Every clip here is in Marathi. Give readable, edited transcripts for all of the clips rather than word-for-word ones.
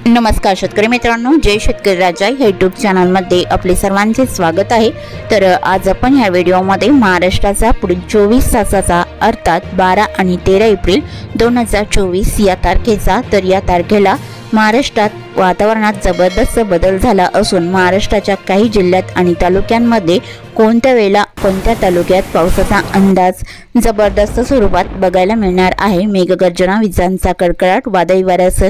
नमस्कार शेतकरी मित्रांनो, जय शेतकरी राजा या यूट्यूब चॅनलमध्ये आपले सर्वांचे स्वागत आहे। तर आज आपण या व्हिडिओमध्ये महाराष्ट्राचा पुढील 24 तासाचा अर्थात 12 आणि 13 एप्रिल 2024 या तारखेचा तर या तारखेला महाराष्ट्रात वातावरणात जबरदस्त बदल झाला असून महाराष्ट्राच्या काही जिल्ह्यात आणि तालुक्यांमध्ये कोणत्या वेळेला कोणत्या तालुक्यात पावसाचा अंदाज जबरदस्त स्वरूपात बघायला मिळणार आहे। मेघगर्जना, विजांचा कडकडाट, वादळी वाऱ्यासह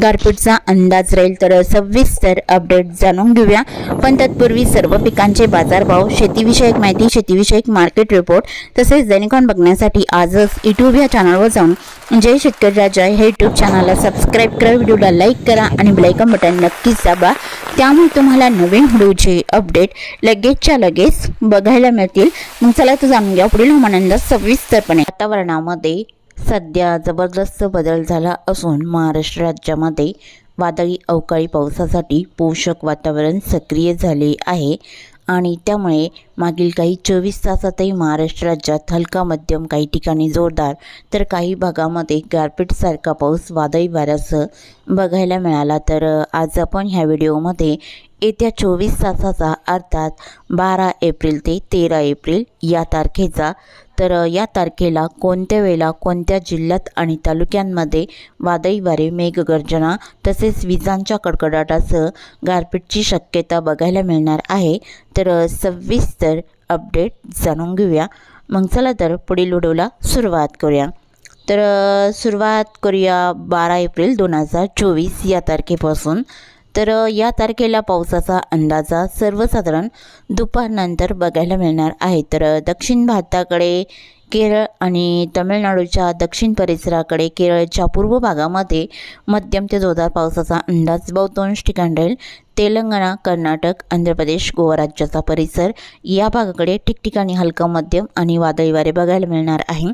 गारपीटचा अंदाज राहील। तर सविस्तर अपडेट जाणून घेऊया, पण तत्पूर्वी सर्व पिकांचे बाजारभाव, शेतीविषयक माहिती, शेतीविषयक मार्केट रिपोर्ट तसेच दैनिकांन बघण्यासाठी आजच यूट्यूब या चॅनलवर जाऊन जय शेतकरी राजा हे यूट्यूब चॅनलला सबस्क्राइब करा, व्हिडिओला लाईक करा आणि बेल आयकॉन बटन नक्कीच दाबा, त्यामुळे तुम्हाला नवीन व्हिडिओचे अपडेट लगेचच्या लगेच बघायला मिळतील। मग चला तर जाणून घ्या पुढील हवामानाचा सविस्तरपणे। वातावरणामध्ये सध्या जबरदस्त बदल झाला असून महाराष्ट्र राज्यामध्ये वादळी अवकाळी पावसासाठी पोषक वातावरण सक्रिय झाले आहे आणि त्यामुळे मागील काही 24 तासातही महाराष्ट्र राज्यात हलका मध्यम, काही ठिकाणी जोरदार तर काही भागामध्ये गारपीटसारखा पाऊस वादळी वाऱ्यासह बघायला मिळाला। तर आज आपण ह्या व्हिडिओमध्ये येत्या 24 तासाचा अर्थात 12 एप्रिल ते 13 एप्रिल या तारखेचा तर या तारखेला कोणत्या वेळेला कोणत्या जिल्ह्यात आणि तालुक्यांमध्ये वादळी वारे, मेघगर्जना तसेच विजांच्या कडकडाटासह गारपीटची शक्यता बघायला मिळणार आहे। तर सविस्तर अपडेट जाणून घेऊया। मग चला तर पुढील व्हिडिओला सुरुवात करूया। तर सुरुवात करूया 12 एप्रिल 2024 या तारखेपासून। तर या तारखेला पावसाचा अंदाजा सर्वसाधारण दुपारनंतर बघायला मिळणार आहे। तर दक्षिण भारताकडे, केरळ आणि तमिळनाडूच्या दक्षिण परिसराकडे, केरळच्या पूर्व भागामध्ये मध्यम ते जोरदार पावसाचा अंदाज बहुतांश ठिकाणी राहील। तेलंगणा, कर्नाटक, आंध्र प्रदेश, गोवा राज्याचा परिसर या भागाकडे ठिकठिकाणी हलका मध्यम आणि वादळी वारे बघायला मिळणार आहे।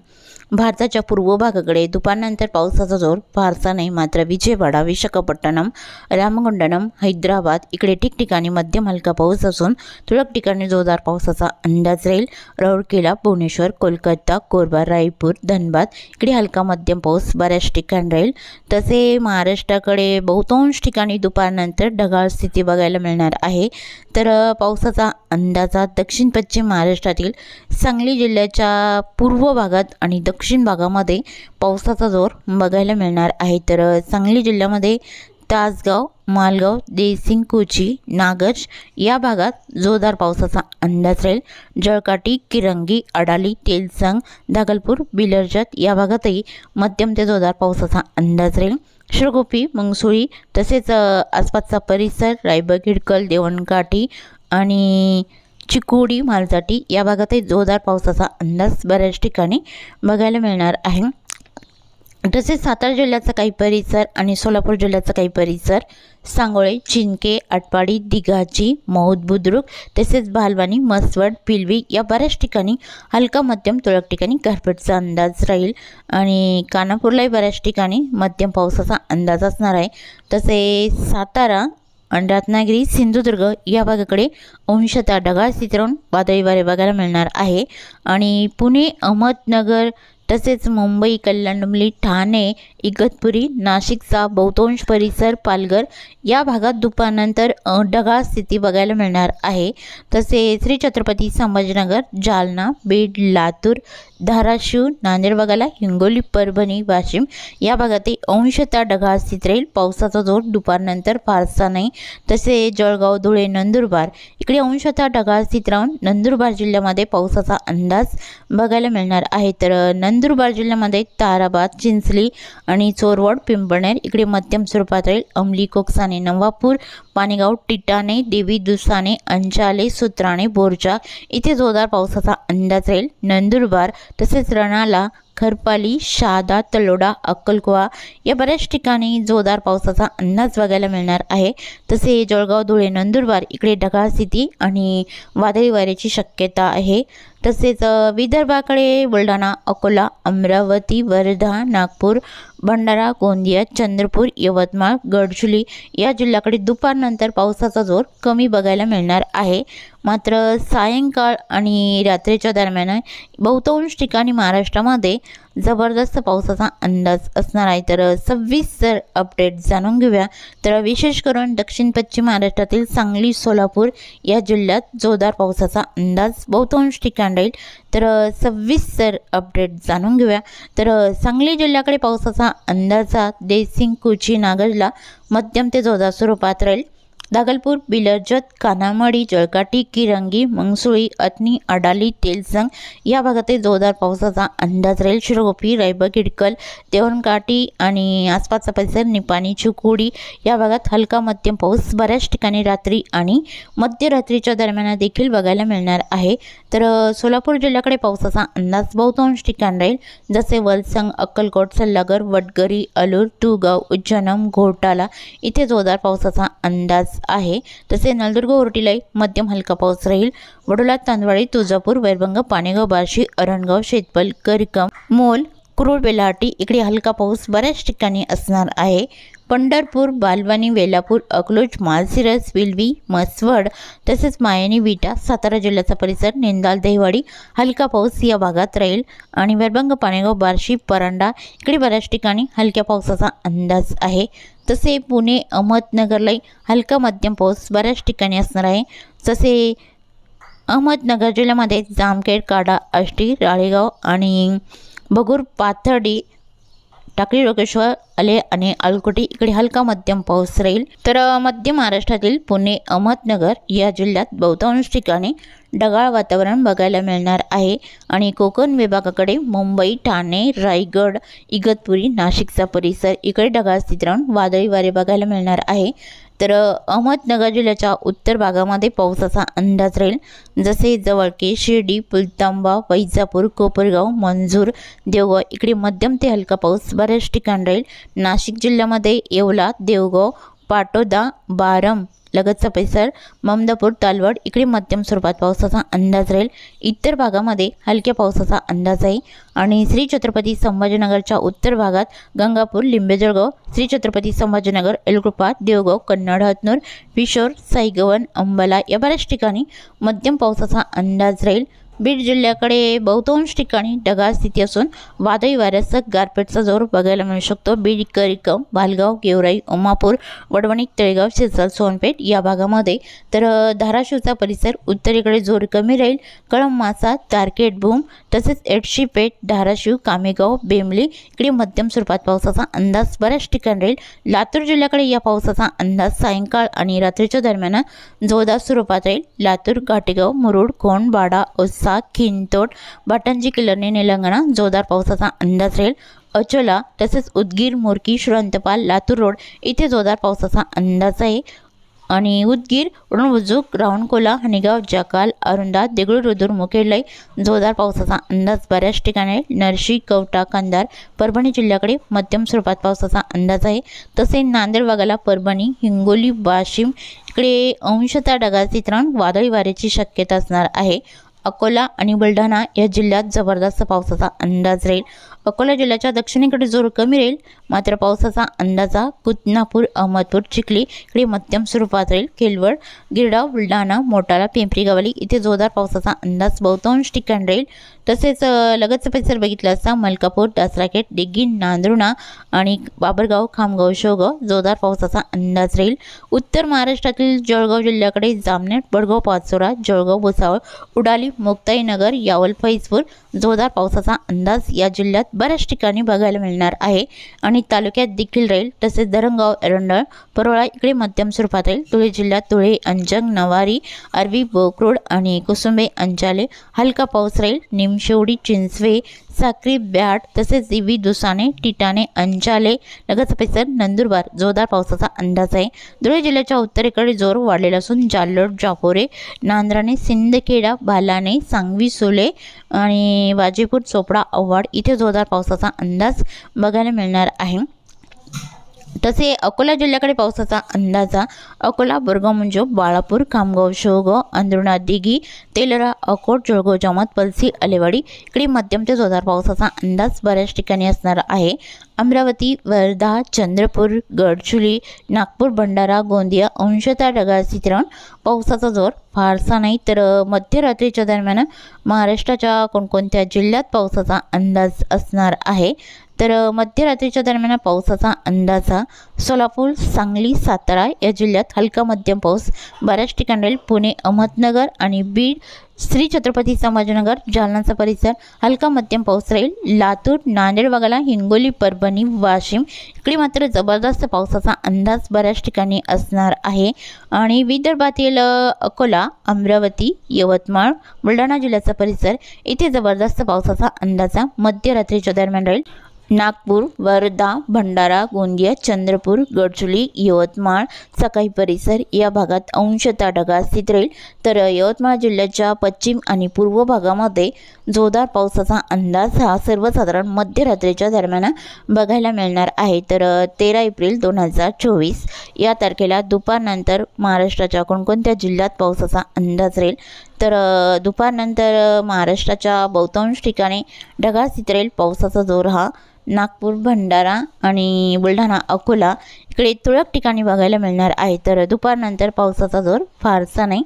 भारताच्या पूर्व भागाकडे दुपारनंतर पावसाचा जोर फारसा नाही, मात्र विजयवाडा, विशाखापट्टणम, रामगुंडम, हैदराबाद इकडे ठिकठिकाणी मध्यम हलका पाऊस असून तुरळक ठिकाणी जोरदार पावसाचा अंदाज राहील। राऊरकेला, भुवनेश्वर, कोलकाता, कोरबा, रायपूर, धनबाद इकडे हलका मध्यम पाऊस बऱ्याच ठिकाणी राहील। तसे महाराष्ट्राकडे बहुतांश ठिकाणी दुपारनंतर ढगाळ स्थिती बघायला मिळणार आहे। तर पावसाचा अंदाजा दक्षिण पश्चिम महाराष्ट्रातील सांगली जिल्ह्याच्या पूर्व भागात आणि दक्षिण भागामध्ये पावसाचा जोर बघायला मिळणार आहे। तर सांगली जिल्ह्यामध्ये तासगाव, मालगाव, देसिंग, कोची, नागज या भागात जोरदार पावसाचा अंदाज राहील। जळकाटी, किरंगी, अडाली, तेलसंग, दागलपूर, बिलरजत या भागातही मध्यम ते जोरदार पावसाचा अंदाज राहील। शिरगोपी, मंगसुळी तसेच आसपासचा परिसर, रायबा, हिडकल, देवणकाठी आणि चिकोडी, मालजाटी या भागातही जोरदार पावसाचा अंदाज बऱ्याच ठिकाणी बघायला मिळणार आहे। तसेच सातारा जिल्ह्याचा काही परिसर आणि सोलापूर जिल्ह्याचा काही परिसर, सांगोळे, चिंके, आटपाडी, दिघाची, मौद, बुद्रुक तसेच भालवानी, मसवड, पिलवी या बऱ्याच ठिकाणी हलका मध्यम तुरळक ठिकाणी गारपीटचा अंदाज राहील आणि कानापूरलाही बऱ्याच ठिकाणी मध्यम पावसाचा अंदाज असणार आहे। तसे सातारा आणि रत्नागिरी, सिंधुदुर्ग या भागाकडे अंशतः ढगाळ स्थिती राहून वादळी वारे बघायला मिळणार आहे आणि पुणे, अहमदनगर तसेच मुंबई, कल्याण, ठाणे, इगतपुरी, नाशिकचा बहुतांश परिसर, पालघर या भागात दुपारनंतर ढगाळ स्थिती बघायला मिळणार आहे। तसे श्री छत्रपती संभाजीनगर, जालना, बीड, लातूर, धाराशिव, नांदेड भागाला, हिंगोली, परभणी, वाशिम या भागातही अंशतः ढगाळ स्थिती राहील। पावसाचा जोर दुपारनंतर फारसा नाही। तसे जळगाव, धुळे, नंदुरबार इकडे अंशतः ढगाळ स्थिती राहून नंदुरबार जिल्ह्यामध्ये पावसाचा अंदाज बघायला मिळणार आहे। तर नंदुरबार जिल्ह्यामध्ये ताराबाद, चिंचली आणि चोरवड, पिंपळनेर इकडे मध्यम स्वरूपात राहील। अंमली, कोकसाने, नवापूर, पाणीगाव, टिटाणे, देवी, दुसाने, अंचाले, सुत्राणे, बोरचा इथे जोरदार पावसाचा अंदाज राहील। नंदुरबार तसेच रणाला, खरपाली, शहादा, तलोडा, अक्कलकोवा या बऱ्याच ठिकाणी जोरदार पावसाचा अंदाज बघायला मिळणार आहे। तसे जळगाव, धुळे, नंदुरबार इकडे ढगाळ स्थिती आणि वादळी वाऱ्याची शक्यता आहे। तसेच विदर्भाकडे बुलढाणा, अकोला, अमरावती, वर्धा, नागपूर, भंडारा, गोंदिया, चंद्रपूर, यवतमाळ, गडचिरोली या जिल्ह्याकडे दुपारनंतर पावसाचा जोर कमी बघायला मिळणार आहे। मात्र सायंकाळ आणि रात्रीच्या दरम्यान बहुतांश ठिकाणी महाराष्ट्रामध्ये जबरदस्त पावसाचा अंदाज असणार आहे। तर सविस्तर अपडेट जाणून घेऊया। तर विशेष करून दक्षिण पश्चिम महाराष्ट्रातील सांगली, सोलापूर या जिल्ह्यात जोरदार पावसाचा अंदाज बहुतांश ठिकाणी राहील। तर सविस्तर अपडेट जाणून घेऊया। तर सांगली जिल्ह्याकडे पावसाचा अंदाजा देसिंग, कुची, नागजला मध्यम ते जोरदार स्वरूपात राहील। दागलपूर, बिलरजत, कानामडी, जळकाटी, किरंगी, मंगसुळी, अतनी, अडाली, तेलसंग या भागातील जोरदार पावसाचा अंदाज राहील। शिरगोपी, रायबग, इडकल, देवणकाठी आणि आसपासचा परिसर, निपाणी, चिकोडी या भागात हलका मध्यम पाऊस बऱ्याच ठिकाणी रात्री आणि मध्यरात्रीच्या दरम्यान देखील बघायला मिळणार आहे। तर सोलापूर जिल्ह्याकडे पावसाचा अंदाज बहुतांश ठिकाणी राहील, जसे वलसंग, अक्कलकोट, सल्लागर, वडगरी, अलूर, तुगाव, उज्जैनम, घोटाला इथे जोरदार पावसाचा अंदाज आहे। तसे नळदुर्ग, ओरटीला मध्यम हलका पाऊस राहील। वडोला, तांदवाडी, तुळजापूर, वैरभंग, पाणेगाव, बार्शी, अरणगाव, शेतपल, करिकम, मोल, कुरुळ, बेलाटी इकडे हलका पाऊस बऱ्याच ठिकाणी असणार आहे। पंढरपूर, बालवानी, वेलापूर, अकलूज, माळशिरस, विलवी, मसवड तसेच मायनी, विटा, सातारा जिल्ह्याचा परिसर, नेंदाल, दहिवाडी हलका पाऊस या भागात राहील। आणि वैरभंग, पाणेगाव, बार्शी, परांडा इकडे बऱ्याच ठिकाणी हलक्या पावसाचा अंदाज आहे। तसे पुणे, अहमदनगरला हलका मध्यम पाऊस बऱ्याच ठिकाणी असणार आहे। तसे अहमदनगर जिल्ह्यामध्ये जामखेड, काडा, आष्टी, राळेगाव आणि बगूर, पाथर्डी, टाकळी, रोकेश्वर, आले आणि अलकोटी इकडे हलका मध्यम पाऊस राहील। तर मध्य महाराष्ट्रातील पुणे, अहमदनगर या जिल्ह्यात बहुतांश ठिकाणी ढगाळ वातावरण बघायला मिळणार आहे। आणि कोकण विभागाकडे मुंबई, ठाणे, रायगड, इगतपुरी, नाशिकचा परिसर इकडे ढगाळ स्थिती राहून वादळी वारे बघायला मिळणार आहे। तर अहमदनगर जिल्ह्याच्या उत्तर भागामध्ये पावसाचा अंदाज राहील, जसे जवळके, शिर्डी, पुलतांबा, वैजापूर, कोपरगाव, मंजूर, देवगाव इकडे मध्यम ते हलका पाऊस बऱ्याच ठिकाणी राहील। नाशिक जिल्ह्यामध्ये येवला, देवगाव, पाटोदा, बारम लगतचा परिसर, ममदापूर, तालवड इकडे मध्यम स्वरूपात पावसाचा अंदाज राहील। इतर भागामध्ये हलक्या पावसाचा अंदाज आहे। आणि श्री छत्रपती संभाजीनगरच्या उत्तर भागात गंगापूर, लिंबेजळगाव, श्री छत्रपती संभाजीनगर, एलकुपा, देवगाव, कन्नड, हतनूर, पिशोर, साईगवन, अंबाला या बऱ्याच ठिकाणी मध्यम पावसाचा अंदाज राहील। बीड जिल्ह्याकडे बहुतांश ठिकाणी ढगाळ स्थिती असून वादळी वाऱ्यासह गारपीटचा जोर बघायला मिळू शकतो। बीड, करिकम, भालगाव, गेवराई, उमापूर, वडवणी, तळेगाव, शिरसाल, सोनपेठ या भागामध्ये तर धाराशिवचा परिसर उत्तरेकडे जोर कमी राहील। कळंब, मासा, तारकेट, भूम तसेच एडशीपेठ, धाराशिव, कामेगाव, बेंबली इकडे मध्यम स्वरूपात पावसाचा अंदाज बऱ्याच ठिकाणी राहील। लातूर जिल्ह्याकडे या पावसाचा अंदाज सायंकाळ आणि रात्रीच्या दरम्यान जोरदार स्वरूपात राहील। लातूर, घाटेगाव, मुरुड, कोंड, बाडा, औसा, खिंतोड, बाटंजी, किल्लर्णी, निलंगणा जोरदार पावसाचा अंदाज राहील। अचोला तसेच उदगीर, मोरकी, श्रवंतपाल, लातूर रोड इथे जोरदार पावसाचा अंदाज आहे। आणि उदगीर, उडणबुजुक, रावणकोला, हनीगाव, जकाल, अरुंदा, देगलूर, रुद्र, मुखेडलाई जोरदार पावसाचा अंदाज बऱ्याच ठिकाणी आहे। नरशी, कवठा, कंधार, परभणी जिल्ह्याकडे मध्यम स्वरूपात पावसाचा अंदाज आहे। तसे नांदेड भागाला परभणी, हिंगोली, वाशिम इकडे अंशतः ढगाळ चित्रण वादळी वाऱ्याची शक्यता असणार आहे। अकोला आणि बुलढाणा या जिल्ह्यात जबरदस्त पावसाचा अंदाज राहील। अकोला जिल्ह्याच्या दक्षिणेकडे जोर कमी राहील, मात्र पावसाचा अंदाजा कुतनापूर, अहमदपूर, चिखली इकडे मध्यम स्वरूपात राहील। केलवड, गिरडाव, बुलढाणा, मोटाळा, पिंपरी गवली इथे जोरदार पावसाचा अंदाज बहुतांश ठिकाणी राहील। तसेच लगतचा परिसर बघितला असता मलकापूर, दासराखेड, दिग्गी, नांदुर्णा आणि बाबरगाव, खामगाव, शेवगाव जोरदार पावसाचा अंदाज राहील। उत्तर महाराष्ट्रातील जळगाव जिल्ह्याकडे जामनेर, बडगाव, पाचोरा, जळगाव, भुसावळ, उडाली, मुक्ताईनगर, यावल, फैजपूर जोरदार पावसाचा अंदाज या जिल्ह्यात बऱ्याच ठिकाणी बघायला मिळणार आहे। आणि तालुक्यात देखील राहील। तसेच धरणगाव, एरंडळ, परोळा इकडे मध्यम स्वरूपात राहील। धुळे जिल्ह्यात धुळे, अंजंग, नवारी, आर्वी, बोकरोड आणि कुसुंबे, अंचाले हलका पाऊस राहील। निमशेवडी, चिंचवे, साक्री, ब्याड तसेच दिवी, दुसाने, टिटाणे, अंचाले लगतचा परिसर, नंदुरबार जोरदार पावसाचा अंदाज आहे। धुळे जिल्ह्याच्या उत्तरेकडे जोर वाढलेला असून जाल्लोड, जापोरे, नांद्राणे, सिंदखेडा, बालाणे, सांगवी, सोले आणि वाजेपूर, चोपडा, आव्हाड इथे जोरदार पावसाचा अंदाज बघायला मिळणार आहे। तसे अकोला जिल्ह्याकडे पावसाचा अंदाजा अकोला, बोरगाव, बाळापूर, खामगाव, शेवगाव, अंदुणा, दिघी, तेलरा, अकोट, जळगाव, जामोद, पलसी, आलेवाडी इकडे मध्यम ते जोरदार पावसाचा अंदाज बऱ्याच ठिकाणी असणार आहे। अमरावती, वर्धा, चंद्रपूर, गडचिरोली, नागपूर, भंडारा, गोंदिया अंशतः ढगाळ चित्रण, पावसाचा जोर फारसा नाही। तर मध्यरात्रीच्या दरम्यान महाराष्ट्राच्या कोणकोणत्या जिल्ह्यात पावसाचा अंदाज असणार आहे तर मध्यरात्रीच्या दरम्यान पावसाचा अंदाजा सोलापूर, सांगली, सातारा या जिल्ह्यात हलका मध्यम पाऊस बऱ्याच ठिकाणी राहील। पुणे, अहमदनगर आणि बीड, श्री छत्रपती संभाजीनगर, जालनाचा परिसर हलका मध्यम पाऊस राहील। लातूर, नांदेड वगळता हिंगोली, परभणी, वाशिम इकडे मात्र जबरदस्त पावसाचा अंदाज बऱ्याच ठिकाणी असणार आहे। आणि विदर्भातील अकोला, अमरावती, यवतमाळ, बुलढाणा जिल्ह्याचा परिसर इथे जबरदस्त पावसाचा अंदाजा मध्यरात्रीच्या दरम्यान राहील। नागपूर, वर्धा, भंडारा, गोंदिया, चंद्रपूर, गडचिरोली, यवतमाळ, सकाई परिसर या भागात अंशतः ढगाळ स्थिती राहील। तर यवतमाळ जिल्ह्याच्या पश्चिम आणि पूर्व भागामध्ये जोरदार पावसाचा अंदाज हा सर्वसाधारण मध्यरात्रीच्या दरम्यान बघायला मिळणार आहे। तर 13 एप्रिल 2024 या तारखेला दुपारनंतर महाराष्ट्राच्या कोणकोणत्या जिल्ह्यात पावसाचा अंदाज राहील तर दुपारनंतर महाराष्ट्राच्या बहुतांश ठिकाणी ढगाळ स्थिती राहील। पावसाचा जोर हा नागपूर, भंडारा आणि बुलढाणा, अकोला इकडे तुरळक ठिकाणी बघायला मिळणार आहे। तर दुपारनंतर पावसाचा जोर फारसा नाही।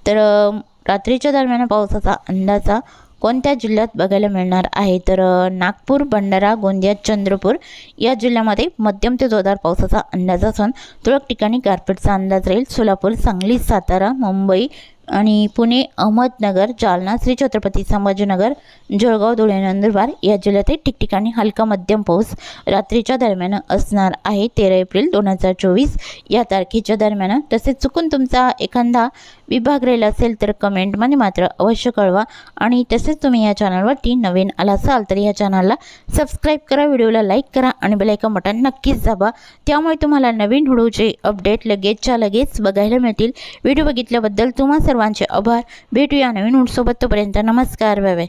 तर रात्रीच्या दरम्यान पावसाचा अंदाजा कोणत्या जिल्ह्यात बघायला मिळणार आहे तर नागपूर, भंडारा, गोंदिया, चंद्रपूर या जिल्ह्यामध्ये मध्यम ते जोरदार पावसाचा अंदाज असून तुरळक ठिकाणी गारपीटचा अंदाज राहील। सोलापूर, सांगली, सातारा, मुंबई आणि पुणे, अहमदनगर, जालना, श्री छत्रपती संभाजीनगर, जळगाव, धुळे, नंदुरबार या जिल्ह्यातील ठिकठिकाणी हलका मध्यम पाऊस रात्रीच्या दरम्यान असणार आहे 13 एप्रिल 2024 या तारखेच्या दरम्यान। तसेच चुकून तुमचा एखादा विभाग राहिला असेल तर कमेंटमध्ये मात्र अवश्य कळवा। आणि तसेच तुम्ही या चॅनलवरती नवीन आला असाल तर या चॅनलला सबस्क्राईब करा, व्हिडिओला लाईक करा आणि बेल आयकॉन बटन नक्कीच दाबा, त्यामुळे तुम्हाला नवीन व्हिडिओचे अपडेट लगेचच्या लगेच बघायला मिळतील। व्हिडिओ बघितल्याबद्दल तुम्हा सर्वांचे आभार। भेटूया नवीन व्हिडिओसोबत, तोपर्यंत नमस्कार, बाय बाय।